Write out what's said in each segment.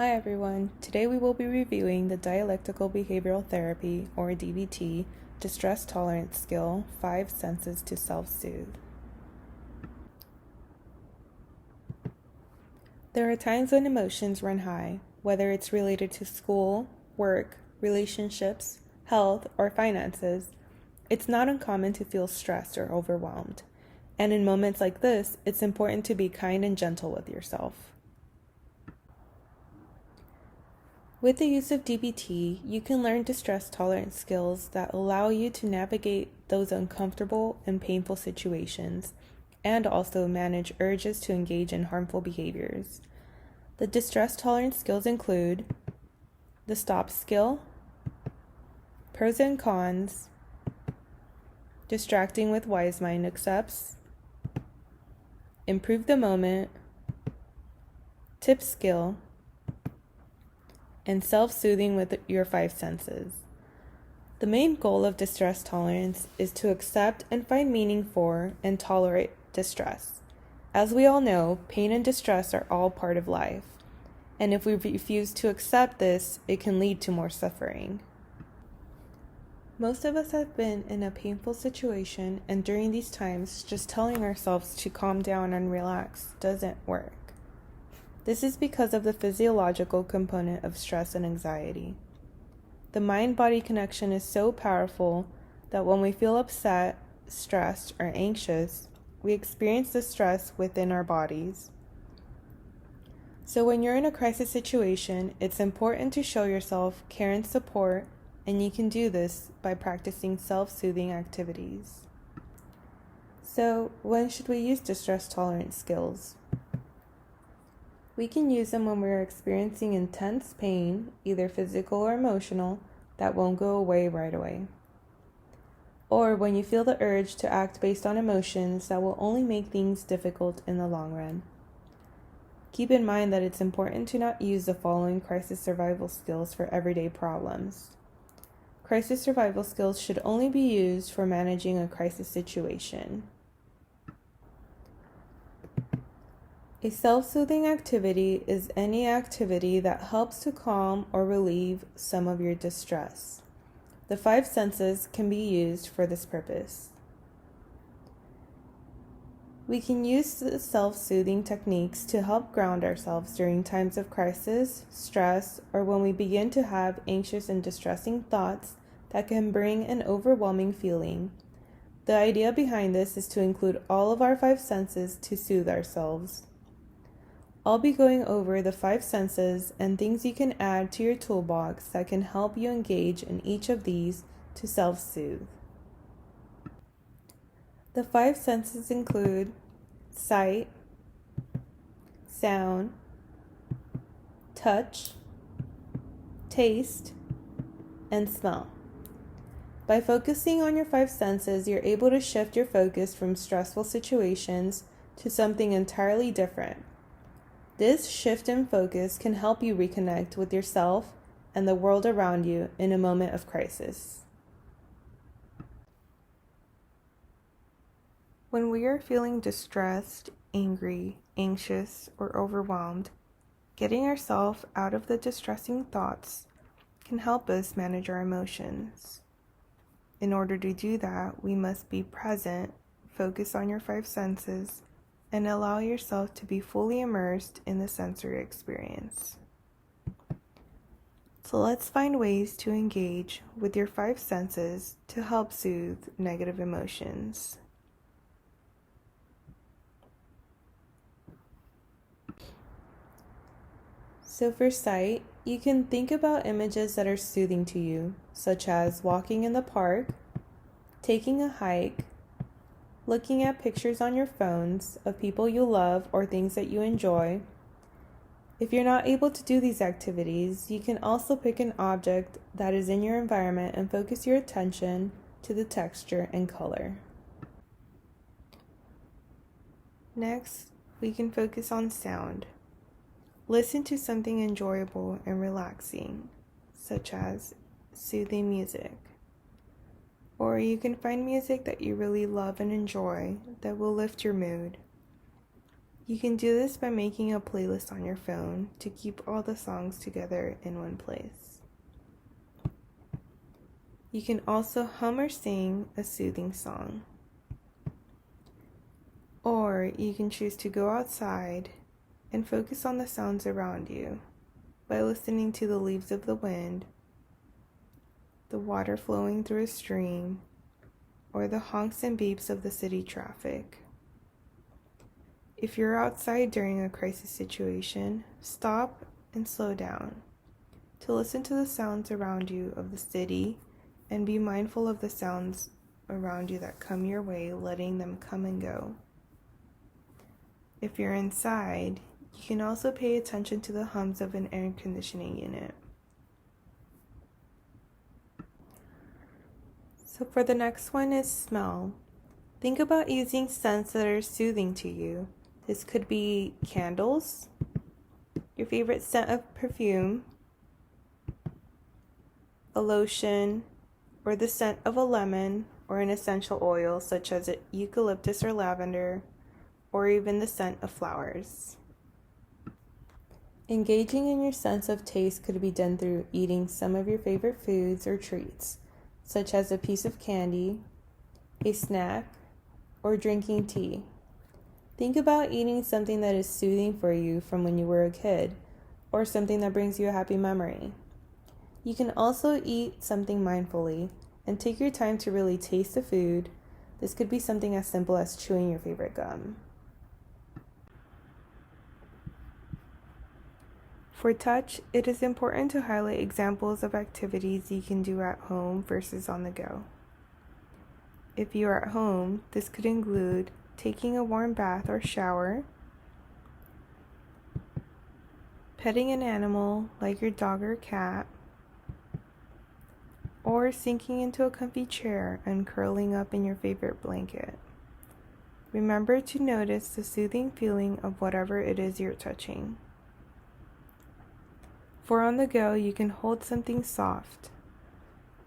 Hi everyone, today we will be reviewing the Dialectical Behavioral Therapy, or DBT, Distress Tolerance Skill, 5 Senses to Self-Soothe. There are times when emotions run high, whether it's related to school, work, relationships, health, or finances. It's not uncommon to feel stressed or overwhelmed. And in moments like this, it's important to be kind and gentle with yourself. With the use of DBT, you can learn distress tolerance skills that allow you to navigate those uncomfortable and painful situations, and also manage urges to engage in harmful behaviors. The distress tolerance skills include the stop skill, pros and cons, distracting with wise mind accepts, improve the moment, tip skill, and self-soothing with your 5 senses. The main goal of distress tolerance is to accept and find meaning for and tolerate distress. As we all know, pain and distress are all part of life, and if we refuse to accept this, it can lead to more suffering. Most of us have been in a painful situation, and during these times, just telling ourselves to calm down and relax doesn't work. This is because of the physiological component of stress and anxiety. The mind-body connection is so powerful that when we feel upset, stressed, or anxious, we experience the stress within our bodies. So when you're in a crisis situation, it's important to show yourself care and support, and you can do this by practicing self-soothing activities. So when should we use distress tolerance skills? We can use them when we're experiencing intense pain, either physical or emotional, that won't go away right away. Or when you feel the urge to act based on emotions that will only make things difficult in the long run. Keep in mind that it's important to not use the following crisis survival skills for everyday problems. Crisis survival skills should only be used for managing a crisis situation. A self-soothing activity is any activity that helps to calm or relieve some of your distress. The 5 senses can be used for this purpose. We can use the self-soothing techniques to help ground ourselves during times of crisis, stress, or when we begin to have anxious and distressing thoughts that can bring an overwhelming feeling. The idea behind this is to include all of our 5 senses to soothe ourselves. I'll be going over the 5 senses and things you can add to your toolbox that can help you engage in each of these to self-soothe. The 5 senses include sight, sound, touch, taste, and smell. By focusing on your 5 senses, you're able to shift your focus from stressful situations to something entirely different. This shift in focus can help you reconnect with yourself and the world around you in a moment of crisis. When we are feeling distressed, angry, anxious, or overwhelmed, getting ourselves out of the distressing thoughts can help us manage our emotions. In order to do that, we must be present, focus on your 5 senses, and allow yourself to be fully immersed in the sensory experience. So let's find ways to engage with your 5 senses to help soothe negative emotions. So for sight, you can think about images that are soothing to you, such as walking in the park, taking a hike, looking at pictures on your phones of people you love or things that you enjoy. If you're not able to do these activities, you can also pick an object that is in your environment and focus your attention to the texture and color. Next, we can focus on sound. Listen to something enjoyable and relaxing, such as soothing music. Or you can find music that you really love and enjoy that will lift your mood. You can do this by making a playlist on your phone to keep all the songs together in one place. You can also hum or sing a soothing song. Or you can choose to go outside and focus on the sounds around you by listening to the leaves of the wind, the water flowing through a stream, or the honks and beeps of the city traffic. If you're outside during a crisis situation, stop and slow down to listen to the sounds around you of the city and be mindful of the sounds around you that come your way, letting them come and go. If you're inside, you can also pay attention to the hums of an air conditioning unit. So for the next one is smell. Think about using scents that are soothing to you. This could be candles, your favorite scent of perfume, a lotion, or the scent of a lemon or an essential oil such as eucalyptus or lavender, or even the scent of flowers. Engaging in your sense of taste could be done through eating some of your favorite foods or treats, such as a piece of candy, a snack, or drinking tea. Think about eating something that is soothing for you from when you were a kid, or something that brings you a happy memory. You can also eat something mindfully and take your time to really taste the food. This could be something as simple as chewing your favorite gum. For touch, it is important to highlight examples of activities you can do at home versus on the go. If you are at home, this could include taking a warm bath or shower, petting an animal like your dog or cat, or sinking into a comfy chair and curling up in your favorite blanket. Remember to notice the soothing feeling of whatever it is you're touching. For on the go, you can hold something soft,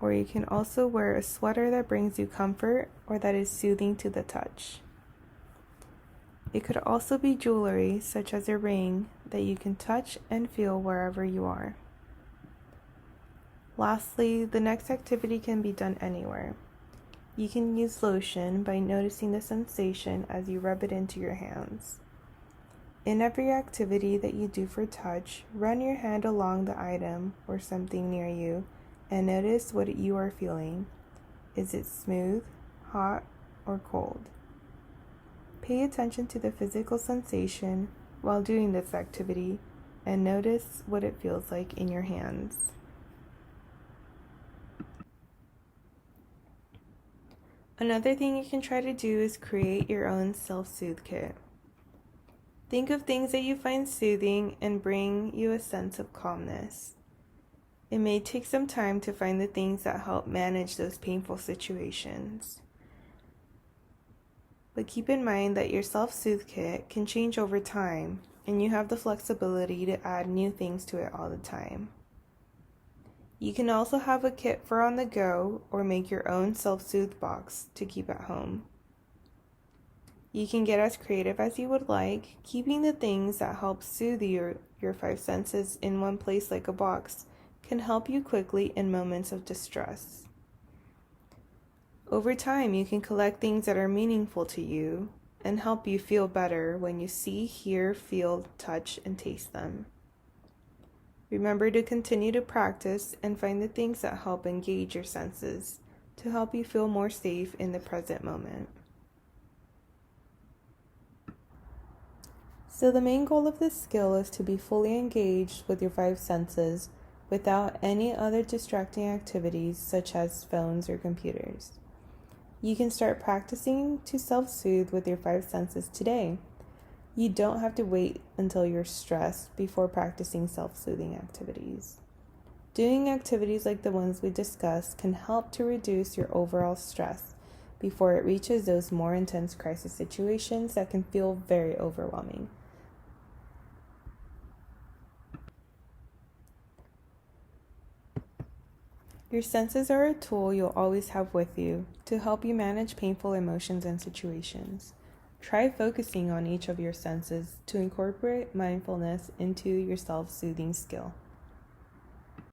or you can also wear a sweater that brings you comfort or that is soothing to the touch. It could also be jewelry, such as a ring, that you can touch and feel wherever you are. Lastly, the next activity can be done anywhere. You can use lotion by noticing the sensation as you rub it into your hands. In every activity that you do for touch, run your hand along the item or something near you and notice what you are feeling. Is it smooth, hot, or cold? Pay attention to the physical sensation while doing this activity and notice what it feels like in your hands. Another thing you can try to do is create your own self-soothe kit. Think of things that you find soothing and bring you a sense of calmness. It may take some time to find the things that help manage those painful situations. But keep in mind that your self-soothe kit can change over time, and you have the flexibility to add new things to it all the time. You can also have a kit for on the go or make your own self-soothe box to keep at home. You can get as creative as you would like, keeping the things that help soothe your five senses in one place like a box can help you quickly in moments of distress. Over time, you can collect things that are meaningful to you and help you feel better when you see, hear, feel, touch, and taste them. Remember to continue to practice and find the things that help engage your senses to help you feel more safe in the present moment. So the main goal of this skill is to be fully engaged with your five senses without any other distracting activities such as phones or computers. You can start practicing to self-soothe with your five senses today. You don't have to wait until you're stressed before practicing self-soothing activities. Doing activities like the ones we discussed can help to reduce your overall stress before it reaches those more intense crisis situations that can feel very overwhelming. Your senses are a tool you'll always have with you to help you manage painful emotions and situations. Try focusing on each of your senses to incorporate mindfulness into your self-soothing skill.